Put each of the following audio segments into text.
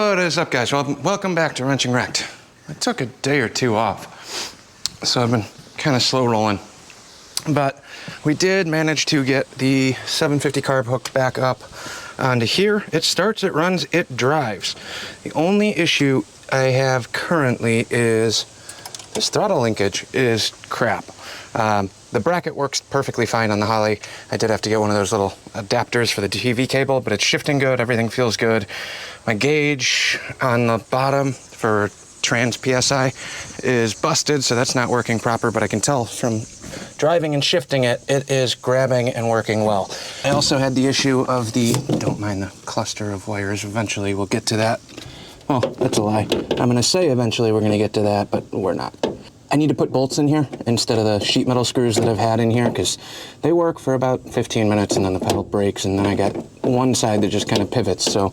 What is up, guys? Well, welcome back to Wrenchingwrecked. I took a day or two off, so I've been kind of slow rolling. But we did manage to get the 750 carb hook back up onto here. It starts, it runs, it drives. The only issue I have currently is this throttle linkage is crap. The bracket works perfectly fine on the Holley. I did have to get one of those little adapters for the TV cable, but it's shifting good, everything feels good. My gauge on the bottom for trans PSI is busted, so that's not working proper, but I can tell from driving and shifting it, it is grabbing and working well. I also had the issue of the, don't mind the cluster of wires, eventually we'll get to that. Oh, that's a lie. I'm gonna say eventually we're gonna get to that, but we're not. I need to put bolts in here instead of the sheet metal screws that I've had in here because they work for about 15 minutes and then the pedal breaks, and then I got one side that just kind of pivots. So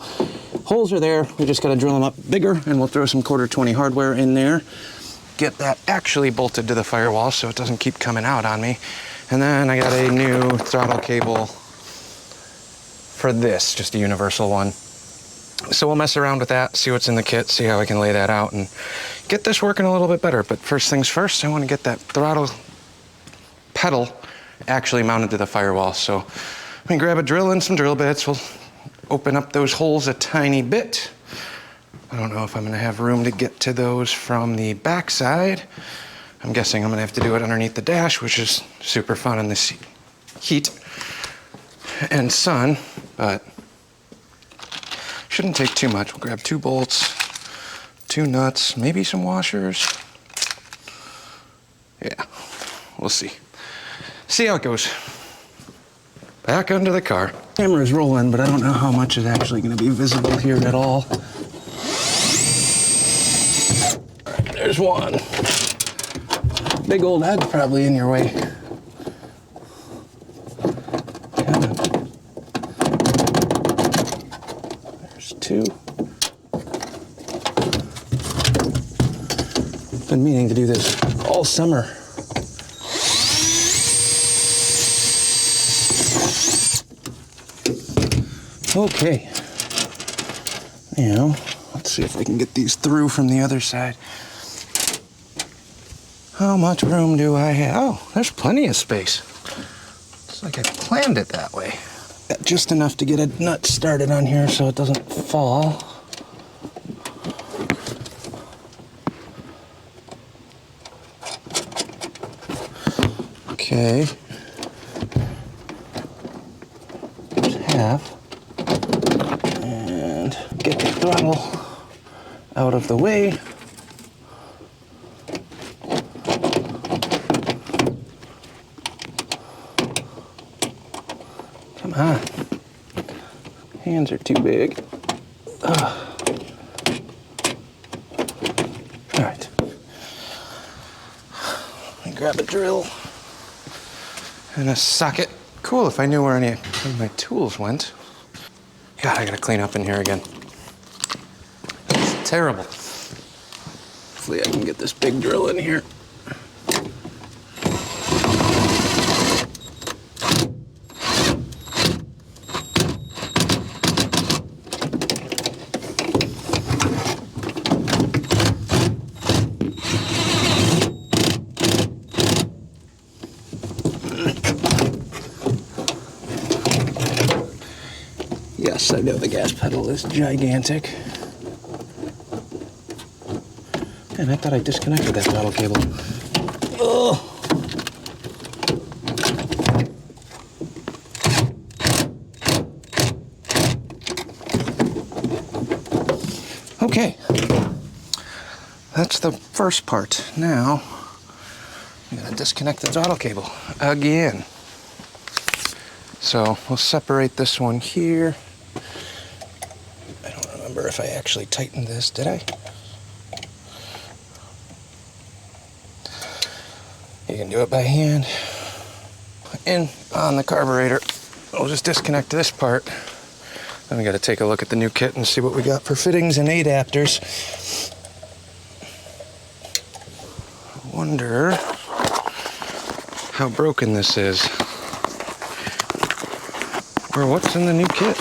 holes are there, we just gotta drill them up bigger, and we'll throw some 1/4-20 hardware in there. Get that actually bolted to the firewall so it doesn't keep coming out on me. And then I got a new throttle cable for this, just a universal one. So we'll mess around with that, see what's in the kit, see how I can lay that out and get this working a little bit better. But first things first, I want to get that throttle pedal actually mounted to the firewall. So let me grab a drill and some drill bits. We'll open up those holes a tiny bit. I don't know if I'm going to have room to get to those from the back side. I'm guessing I'm going to have to do it underneath the dash, which is super fun in this heat and sun, but shouldn't take too much. We'll grab 2 bolts, 2 nuts, maybe some washers. Yeah, we'll see. See how it goes. Back under the car. Camera's rolling, but I don't know how much is actually going to be visible here at all. All right, there's one. Big old head probably in your way. There's 2. Been meaning to do this all summer. Okay. Now, let's see if I can get these through from the other side. How much room do I have? Oh, there's plenty of space. It's like I planned it that way. Got just enough to get a nut started on here so it doesn't fall. Okay. There's half. And get the throttle out of the way. Come on. Hands are too big. All right. Let me grab a drill and a socket. Cool if I knew where any of my tools went. God, I gotta clean up in here again. It's terrible. Hopefully I can get this big drill in here. Yes, I know the gas pedal is gigantic. Man, I thought I disconnected that throttle cable. Oh. Okay. That's the first part. Now, I'm gonna disconnect the throttle cable again. So we'll separate this one here. I don't remember if I actually tightened this, did I? You can do it by hand. In on the carburetor, we'll just disconnect this part. Then we gotta take a look at the new kit and see what we got for fittings and adapters. I wonder how broken this is. Or what's in the new kit?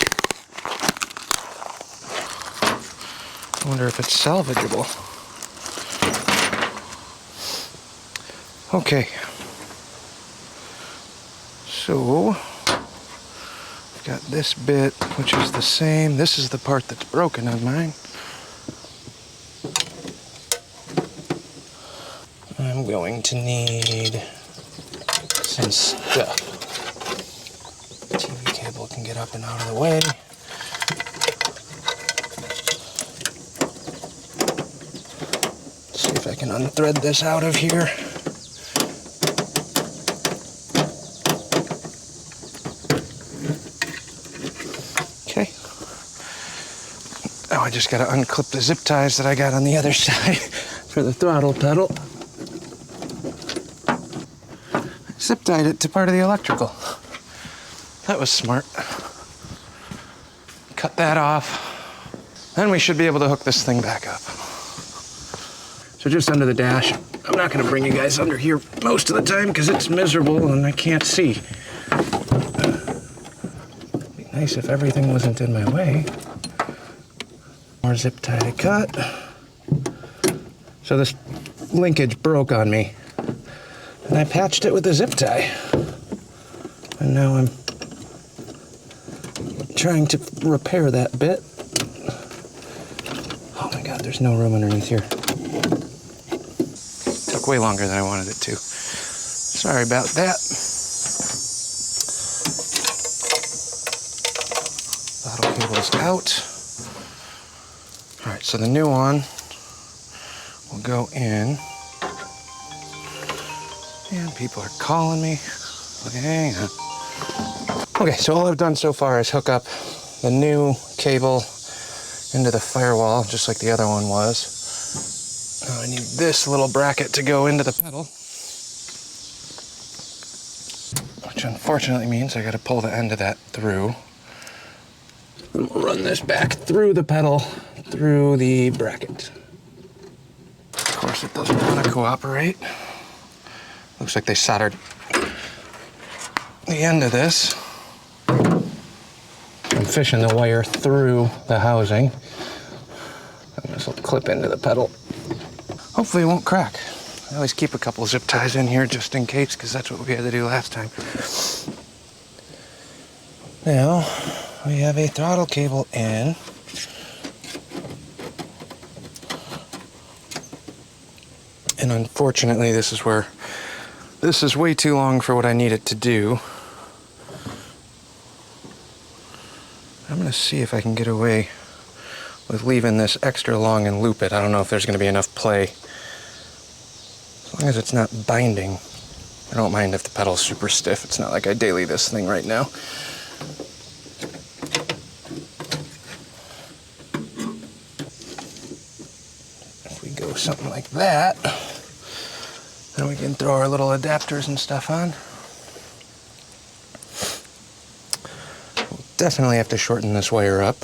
I wonder if it's salvageable. Okay. So, I've got this bit, which is the same. This is the part that's broken on mine. I'm going to need some stuff. TV cable can get up and out of the way. See if I can unthread this out of here. Okay. Oh, I just gotta unclip the zip ties that I got on the other side for the throttle pedal. Zip tied it to part of the electrical. That was smart. Cut that off. Then we should be able to hook this thing back up. So just under the dash. I'm not gonna bring you guys under here most of the time because it's miserable and I can't see. It'd be nice if everything wasn't in my way. More zip tie to cut. So this linkage broke on me. And I patched it with a zip tie. And now I'm trying to repair that bit. Oh my God, there's no room underneath here. Took way longer than I wanted it to. Sorry about that. Throttle cable's out. All right, so the new one will go in. And people are calling me. Okay, hang on. Okay, so all I've done so far is hook up the new cable into the firewall, just like the other one was. Now I need this little bracket to go into the pedal, which unfortunately means I gotta pull the end of that through. And we'll run this back through the pedal, through the bracket. Of course, it doesn't want to cooperate. Looks like they soldered the end of this. I'm fishing the wire through the housing. And this will clip into the pedal. Hopefully it won't crack. I always keep a couple zip ties in here just in case, because that's what we had to do last time. Now, we have a throttle cable in. And unfortunately, this is way too long for what I need it to do. I'm gonna see if I can get away with leaving this extra long and loop it. I don't know if there's gonna be enough play. As long as it's not binding. I don't mind if the pedal's super stiff. It's not like I daily this thing right now. If we go something like that, then we can throw our little adapters and stuff on. We'll definitely have to shorten this wire up.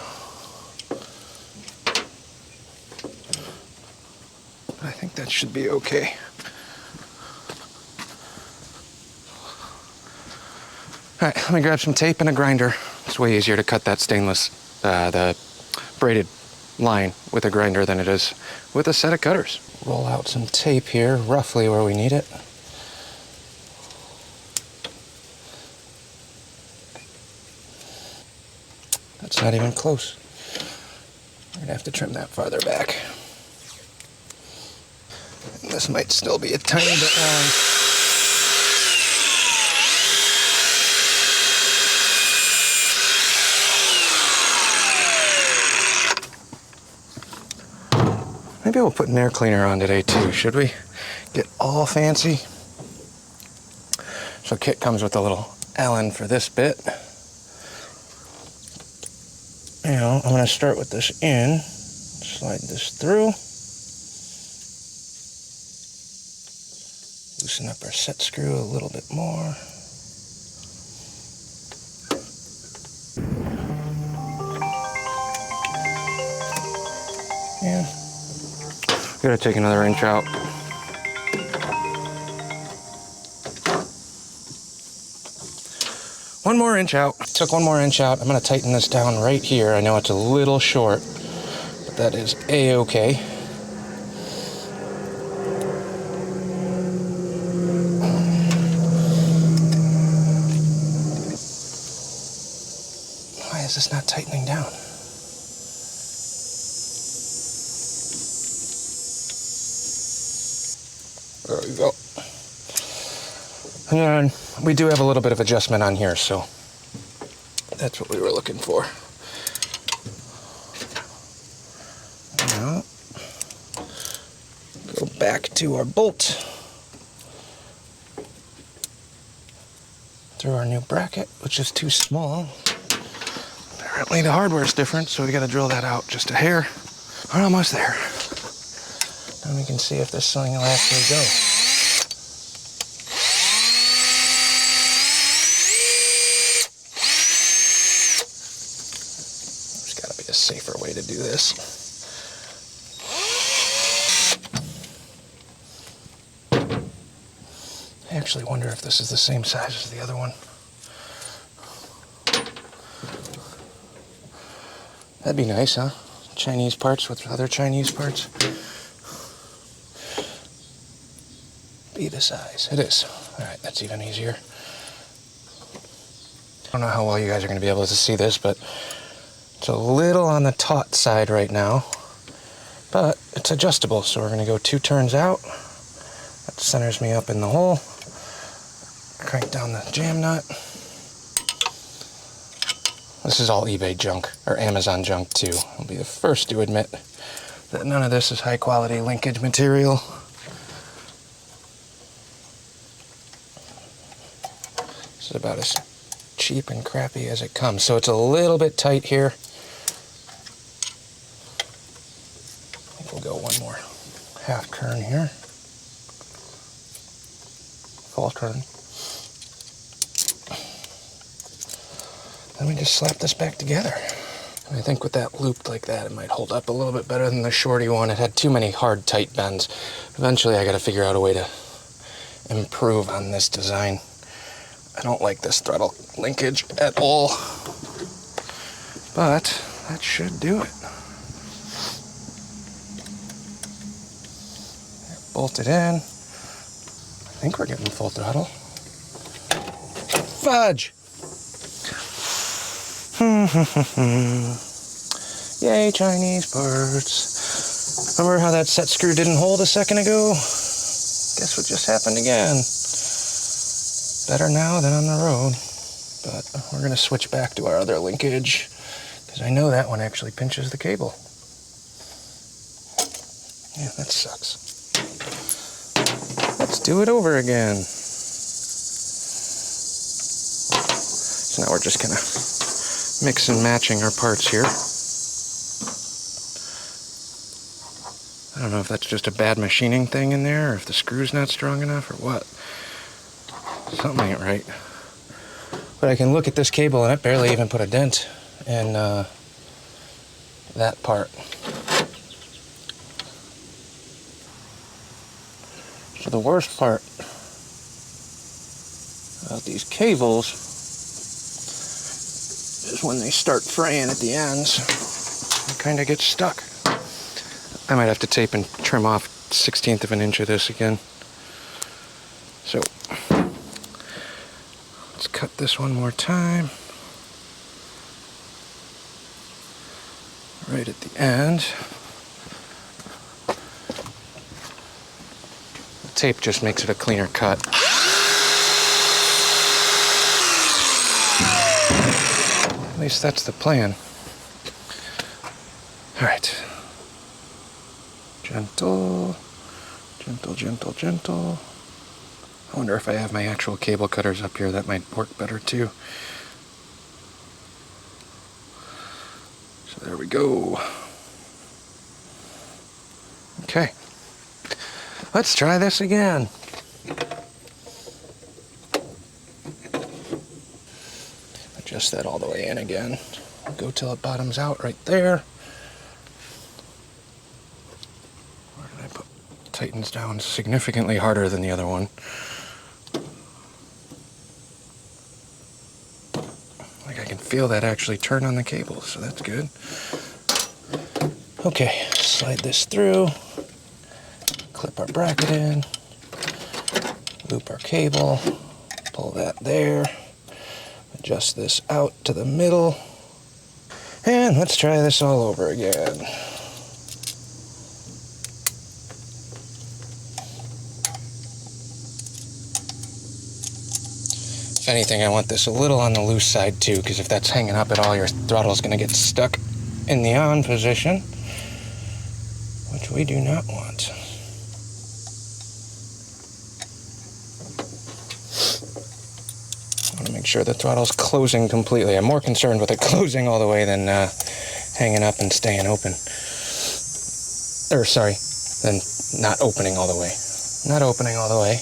But I think that should be okay. All right, let me grab some tape and a grinder. It's way easier to cut that stainless, the braided line with a grinder than it is with a set of cutters. Roll out some tape here, roughly where we need it. That's not even close. We're gonna have to trim that farther back. And this might still be a tiny bit long. Maybe we'll put an air cleaner on today too, should we? Get all fancy. So kit comes with a little Allen for this bit. Now I'm gonna start with this in, slide this through. Loosen up our set screw a little bit more. Yeah. Gotta take another inch out. One more inch out. Took one more inch out. I'm gonna tighten this down right here. I know it's a little short, but that is a-okay. Why is this not tightening down? There we go. And we do have a little bit of adjustment on here, so that's what we were looking for. Now, go back to our bolt. Through our new bracket, which is too small. Apparently the hardware's different, so we gotta drill that out just a hair. We're almost there. Now we can see if this thing will actually go. There's gotta be a safer way to do this. I actually wonder if this is the same size as the other one. That'd be nice, huh? Chinese parts with other Chinese parts. Be the size. It is. All right, that's even easier. I don't know how well you guys are going to be able to see this, but it's a little on the taut side right now. But it's adjustable, so we're going to go 2 turns out. That centers me up in the hole. Crank down the jam nut. This is all eBay junk, or Amazon junk too. I'll be the first to admit that none of this is high quality linkage material. This is about as cheap and crappy as it comes. So it's a little bit tight here. I think we'll go one more half turn here. Full turn. Let me just slap this back together. And I think with that looped like that, it might hold up a little bit better than the shorty one. It had too many hard, tight bends. Eventually, I gotta figure out a way to improve on this design. I don't like this throttle linkage at all. But that should do it. Bolted in. I think we're getting full throttle. Fudge! Yay, Chinese parts. Remember how that set screw didn't hold a second ago? Guess what just happened again. Better now than on the road. But we're going to switch back to our other linkage, because I know that one actually pinches the cable. Yeah, that sucks. Let's do it over again. So now we're just going to mix and matching our parts here. I don't know if that's just a bad machining thing in there, or if the screw's not strong enough, or what. Something ain't right. But I can look at this cable and it barely even put a dent in that part. So the worst part about these cables is when they start fraying at the ends, it kind of gets stuck. I might have to tape and trim off 1/16 of an inch of this again. So let's cut this one more time. Right at the end. The tape just makes it a cleaner cut. At least that's the plan. All right. Gentle, gentle, gentle, gentle. I wonder if I have my actual cable cutters up here, that might work better too. So there we go. Okay. Let's try this again. Adjust that all the way in again. Go till it bottoms out right there. Where did I put? Tightens down significantly harder than the other one. Like I can feel that actually turn on the cable, so that's good. Okay, slide this through, clip our bracket in, loop our cable, pull that there, adjust this out to the middle, and let's try this all over again. If anything, I want this a little on the loose side too, because if that's hanging up at all, your throttle is going to get stuck in the on position, which we do not want. I want to make sure the throttle's closing completely. I'm more concerned with it closing all the way than hanging up and staying open. Or sorry, than not opening all the way. Not opening all the way.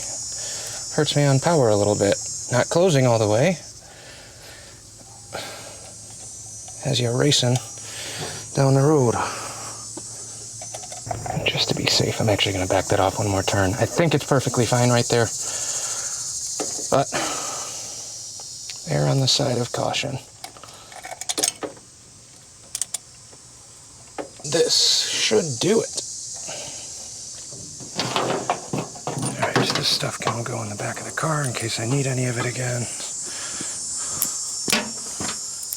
Hurts me on power a little bit. Not closing all the way. As you're racing down the road. And just to be safe, I'm actually going to back that off one more turn. I think it's perfectly fine right there. But err on the side of caution. This should do it. Alright, so this stuff can go in the back of the car in case I need any of it again.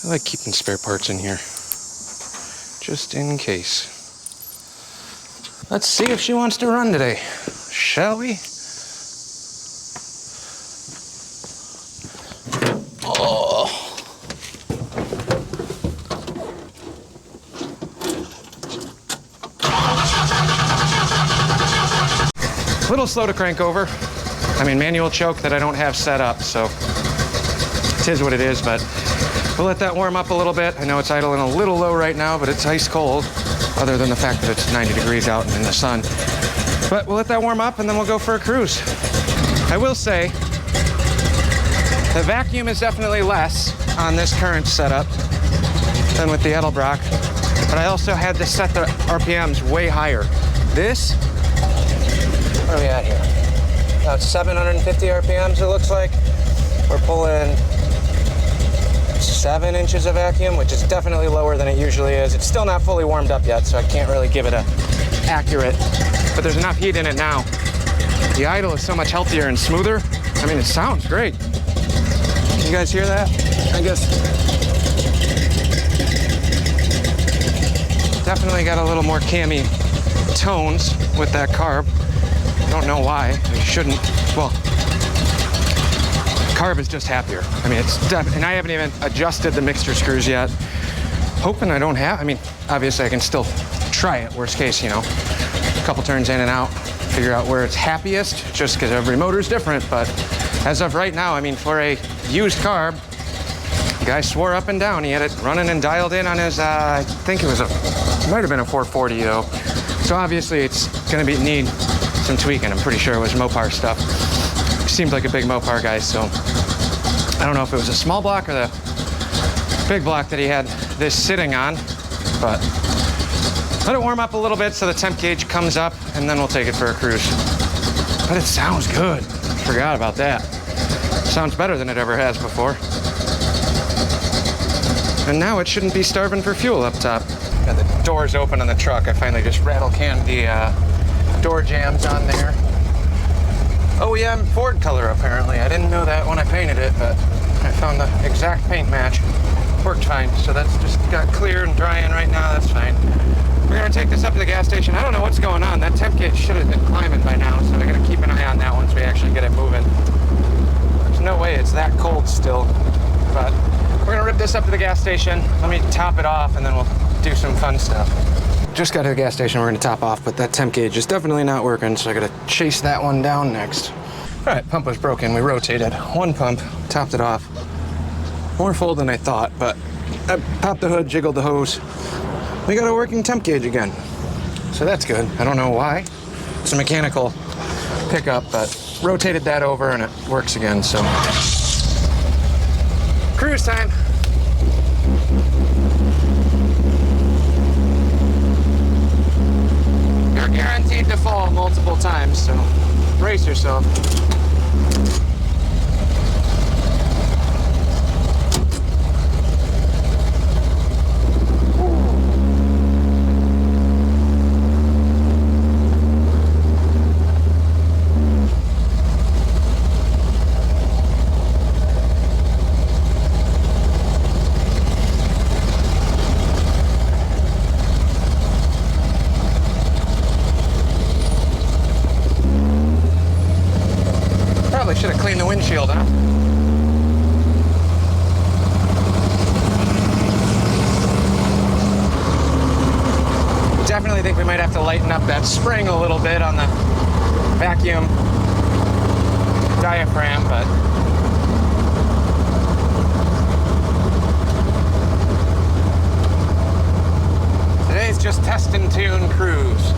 I like keeping spare parts in here, just in case. Let's see if she wants to run today, shall we? Oh. A little slow to crank over. I mean, manual choke that I don't have set up, so it is what it is, but we'll let that warm up a little bit. I know it's idling a little low right now, but it's ice cold, other than the fact that it's 90 degrees out and in the sun. But we'll let that warm up and then we'll go for a cruise. I will say, the vacuum is definitely less on this current setup than with the Edelbrock, but I also had to set the RPMs way higher. This, what are we at here? About 750 RPMs it looks like. We're pulling 7 inches of vacuum, which is definitely lower than it usually is. It's still not fully warmed up yet, so I can't really give it a accurate, but there's enough heat in it now. The idle is so much healthier and smoother. I mean, it sounds great. Can you guys hear that? I guess. Definitely got a little more cammy tones with that carb. Don't know why. I shouldn't. Well, carb is just happier. I mean, it's and I haven't even adjusted the mixture screws yet. Hoping I don't have. I mean, obviously I can still try it. Worst case, you know, a couple turns in and out, figure out where it's happiest. Just because every motor is different. But as of right now, I mean, for a used carb, the guy swore up and down. He had it running and dialed in on his. I think it was might have been a 440 though. So obviously it's going to need some tweaking. I'm pretty sure it was Mopar stuff. Seemed like a big Mopar guy, so I don't know if it was a small block or the big block that he had this sitting on, but let it warm up a little bit so the temp gauge comes up and then we'll take it for a cruise. But it sounds good. Forgot about that. Sounds better than it ever has before. And now it shouldn't be starving for fuel up top. Got the doors open on the truck. I finally just rattle canned the door jams on there. OEM Ford color, apparently. I didn't know that when I painted it, but I found the exact paint match. Worked fine, so that's just got clear and drying right now. That's fine. We're gonna take this up to the gas station. I don't know what's going on. That temp gauge should have been climbing by now, so we're gonna keep an eye on that once we actually get it moving. There's no way it's that cold still, but we're gonna rip this up to the gas station. Let me top it off, and then we'll do some fun stuff. Just got to the gas station, we're gonna top off, but that temp gauge is definitely not working, so I gotta chase that one down next. All right, pump was broken. We rotated one pump, topped it off. More full than I thought, but I popped the hood, jiggled the hose. We got a working temp gauge again, so that's good. I don't know why. It's a mechanical pickup, but rotated that over and it works again, so. Cruise time. You're guaranteed to fall multiple times, so brace yourself. the windshield, huh? Definitely think we might have to lighten up that spring a little bit on the vacuum diaphragm, but today's just test and tune cruise.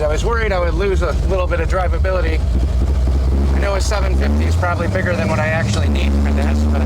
I was worried I would lose a little bit of drivability. I know a 750 is probably bigger than what I actually need for this, but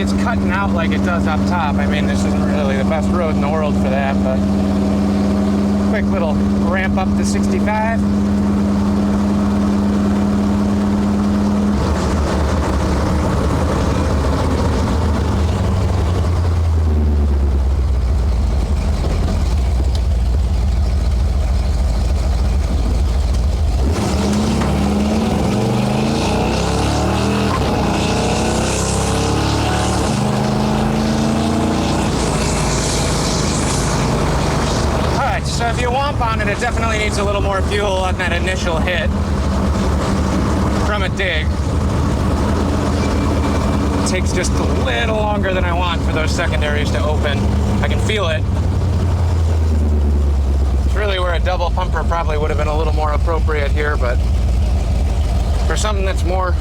it's cutting out like it does up top. I mean, this isn't really the best road in the world for that, but quick little ramp up to 65. on it, it definitely needs a little more fuel on that initial hit from a dig. It takes just a little longer than I want for those secondaries to open. I can feel it. It's really where a double pumper probably would have been a little more appropriate here, but for something that's more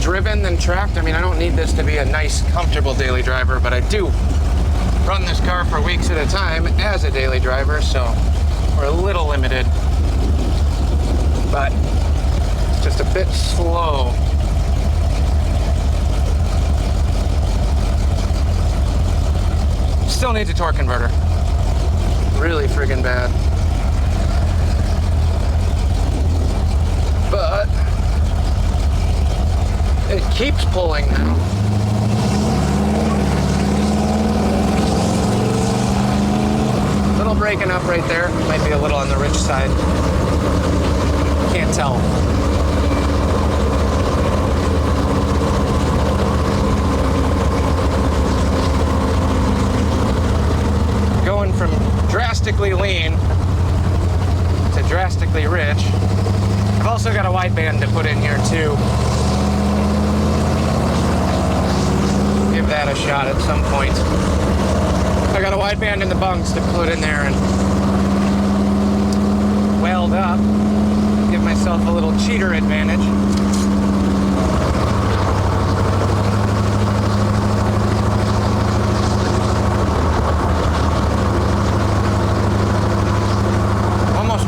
driven than tracked, I mean, I don't need this to be a nice, comfortable daily driver, but I do run this car for weeks at a time as a daily driver, so we're a little limited, but it's just a bit slow. Still needs a torque converter. Really friggin' bad. But it keeps pulling now. Little breaking up right there. Might be a little on the rich side. Can't tell. Going from drastically lean to drastically rich. I've also got a wideband to put in here too. Give that a shot at some point. I got a wideband in the bunks to put in there and weld up. Give myself a little cheater advantage.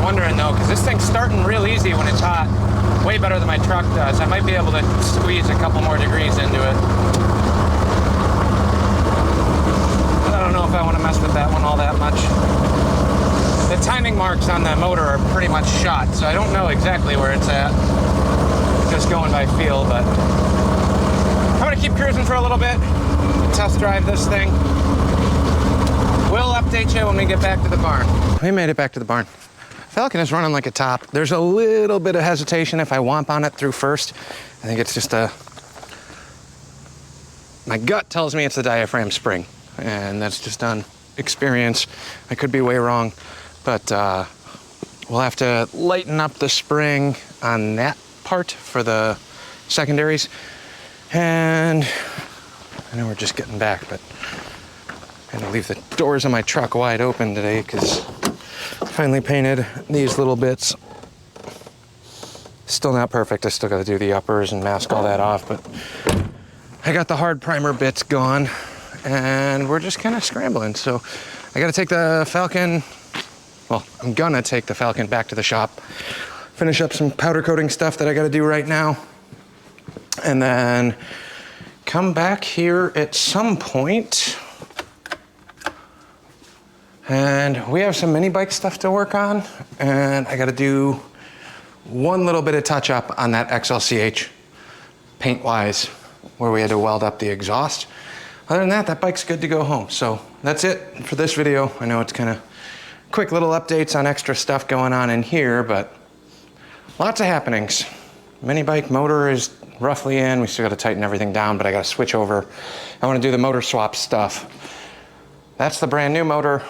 Wondering though, because this thing's starting real easy when it's hot, way better than my truck does. I might be able to squeeze a couple more degrees into it. But I don't know if I want to mess with that one all that much. The timing marks on the motor are pretty much shot, so I don't know exactly where it's at. Just going by feel, but I'm gonna keep cruising for a little bit, test drive this thing. We'll update you when we get back to the barn. We made it back to the barn. Falcon is running like a top. There's a little bit of hesitation if I womp on it through first. I think it's just my gut tells me it's the diaphragm spring, and that's just on experience. I could be way wrong, but we'll have to lighten up the spring on that part for the secondaries. And I know we're just getting back, but I'm gonna leave the doors of my truck wide open today because finally painted these little bits. Still not perfect. I still got to do the uppers and mask all that off, but I got the hard primer bits gone and we're just kind of scrambling. So I got to take the Falcon, well, I'm gonna take the Falcon back to the shop, finish up some powder coating stuff that I got to do right now, and then come back here at some point. And we have some mini bike stuff to work on, and I gotta do one little bit of touch up on that xlch paint wise, where we had to weld up the exhaust. Other than that, that bike's good to go home. So that's it for this video. I know it's kind of quick little updates on extra stuff going on in here, but lots of happenings. Mini bike motor is roughly in. We still gotta tighten everything down, but I gotta switch over. I wanna do the motor swap stuff. That's the brand new motor.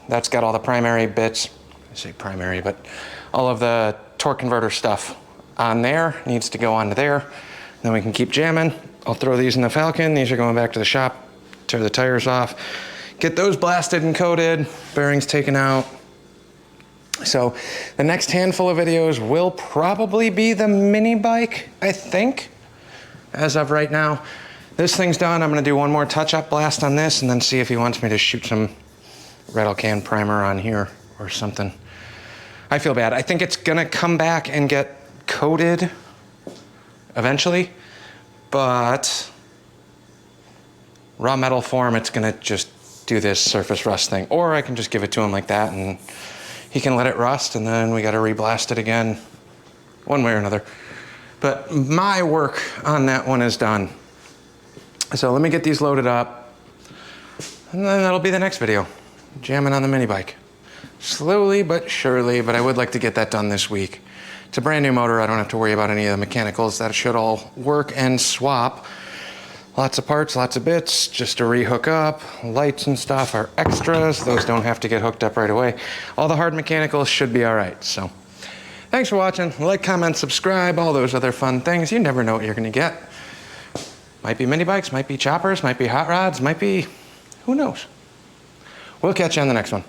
That's got all the primary bits. I say primary, but all of the torque converter stuff on there needs to go onto there. Then we can keep jamming. I'll throw these in the Falcon. These are going back to the shop, tear the tires off, get those blasted and coated, bearings taken out. So the next handful of videos will probably be the mini bike, I think, as of right now. This thing's done. I'm gonna do one more touch-up blast on this and then see if he wants me to shoot some rattle can primer on here or something. I feel bad. I think it's gonna come back and get coated eventually, but raw metal form, it's gonna just do this surface rust thing. Or I can just give it to him like that and he can let it rust and then we gotta reblast it again, one way or another. But my work on that one is done. So let me get these loaded up and then that'll be the next video. Jamming on the mini bike. Slowly but surely, but I would like to get that done this week. It's a brand new motor. I don't have to worry about any of the mechanicals. That should all work and swap. Lots of parts, lots of bits, just to re-hook up. Lights and stuff are extras. Those don't have to get hooked up right away. All the hard mechanicals should be all right, so. Thanks for watching. Like, comment, subscribe, all those other fun things. You never know what you're gonna get. Might be mini bikes, might be choppers, might be hot rods, might be, who knows? We'll catch you on the next one.